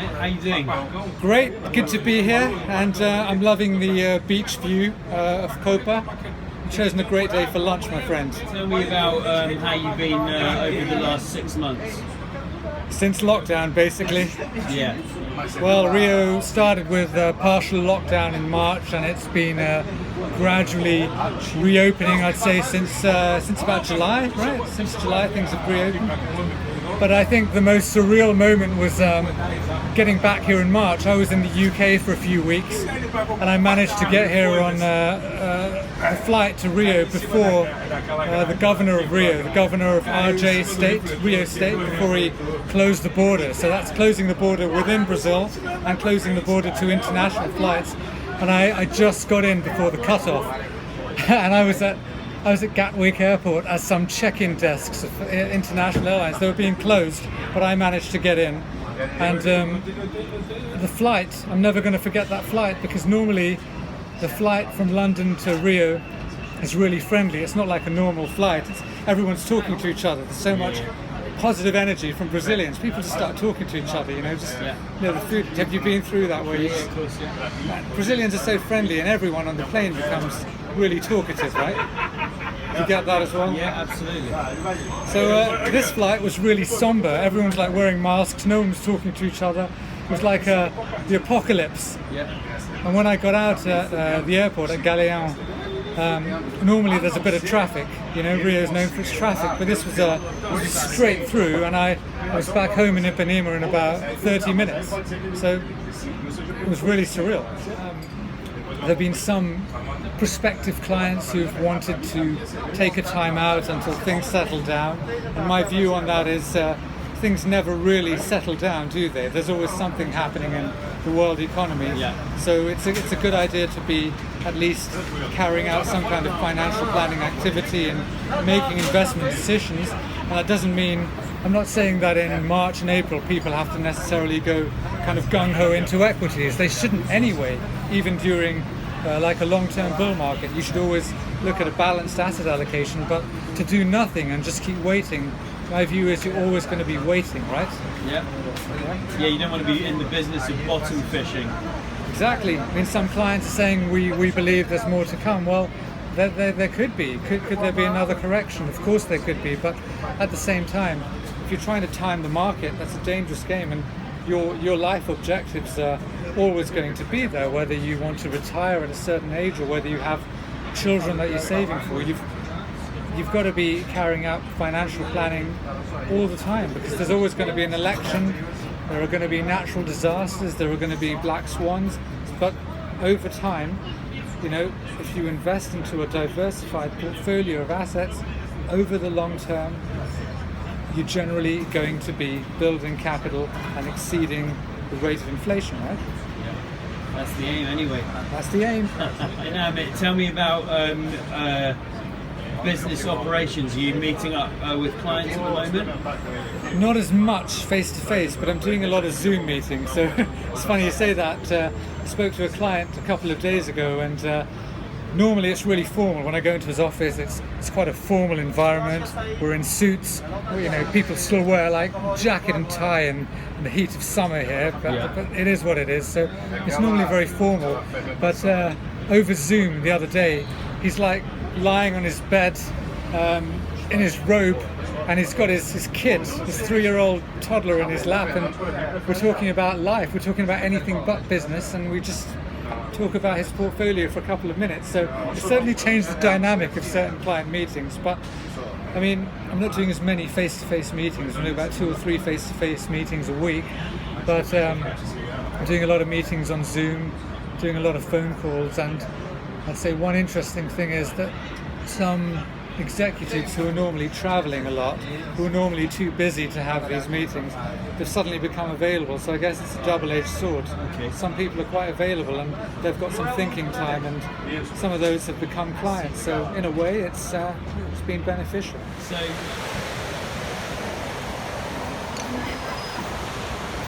mate. How you doing? Great, good to be here, and I'm loving the beach view of Copa. You've chosen a great day for lunch, my friend. Tell me about how you've been over the last 6 months. Since lockdown, basically. Yeah. Well, Rio started with partial lockdown in March, and it's been gradually reopening, I'd say, since about July, right? Since July, things have reopened. But I think the most surreal moment was getting back here in March. I was in the UK for a few weeks, and I managed to get here on a flight to Rio before the governor of Rio, the governor of RJ State, Rio State, before he closed the border. So that's closing the border within Brazil and closing the border to international flights. And I just got in before the cutoff, and I was at Gatwick Airport as some check-in desks of international airlines. They were being closed, but I managed to get in. And the flight, I'm never going to forget that flight, because normally the flight from London to Rio is really friendly. It's not like a normal flight. Everyone's talking to each other. There's so much positive energy from Brazilians. People just start talking to each other, the food. Have you been through that? Of course, yeah. Brazilians are so friendly, and everyone on the plane becomes really talkative, right? You get that as well? Yeah, absolutely. So this flight was really somber. Everyone's like wearing masks. No one was talking to each other. It was like the apocalypse. Yeah. And when I got out at the airport at Galeão, normally there's a bit of traffic. Rio's known for its traffic, but this was straight through, and I was back home in Ipanema in about 30 minutes. So it was really surreal. There have been some prospective clients who've wanted to take a time out until things settle down, and my view on that is things never really settle down, do they? There's always something happening in the world economy. Yeah. So it's a good idea to be at least carrying out some kind of financial planning activity and making investment decisions. And that doesn't mean, I'm not saying that in March and April people have to necessarily go kind of gung-ho into equities. They shouldn't anyway, even during like a long-term bull market. You should always look at a balanced asset allocation, but to do nothing and just keep waiting, my view is you're always going to be waiting, right? Yeah. Yeah, you don't want to be in the business of bottom fishing. Exactly. I mean, some clients are saying we believe there's more to come. Well, there could be. Could there be another correction? Of course there could be, but at the same time, if you're trying to time the market, that's a dangerous game, and your life objectives are always going to be there, whether you want to retire at a certain age or whether you have children that you're saving for. You've got to be carrying out financial planning all the time, because there's always going to be an election, there are going to be natural disasters, there are going to be black swans, but over time, if you invest into a diversified portfolio of assets over the long term, you're generally going to be building capital and exceeding the rate of inflation, right? Yeah. That's the aim anyway. That's the aim. But tell me about business operations. Are you meeting up with clients at the moment? Not as much face to face, but I'm doing a lot of Zoom meetings. So it's funny you say that. I spoke to a client a couple of days ago, and normally it's really formal. When I go into his office, it's quite a formal environment. We're in suits. People still wear like jacket and tie in the heat of summer here, but it is what it is. So it's normally very formal. But over Zoom the other day, he's like lying on his bed in his robe, and he's got his kid, his 3-year-old toddler in his lap, and we're talking about life. We're talking about anything but business, and we just talk about his portfolio for a couple of minutes. So it's certainly changed the dynamic of certain client meetings. But I mean, I'm not doing as many face-to-face meetings. I'm doing about 2 or 3 face-to-face meetings a week, but I'm doing a lot of meetings on Zoom, doing a lot of phone calls. And I'd say one interesting thing is that some executives who are normally traveling a lot, who are normally too busy to have these meetings, they've suddenly become available. So I guess it's a double-edged sword. Okay. Some people are quite available and they've got some thinking time, and some of those have become clients. So in a way, it's been beneficial. So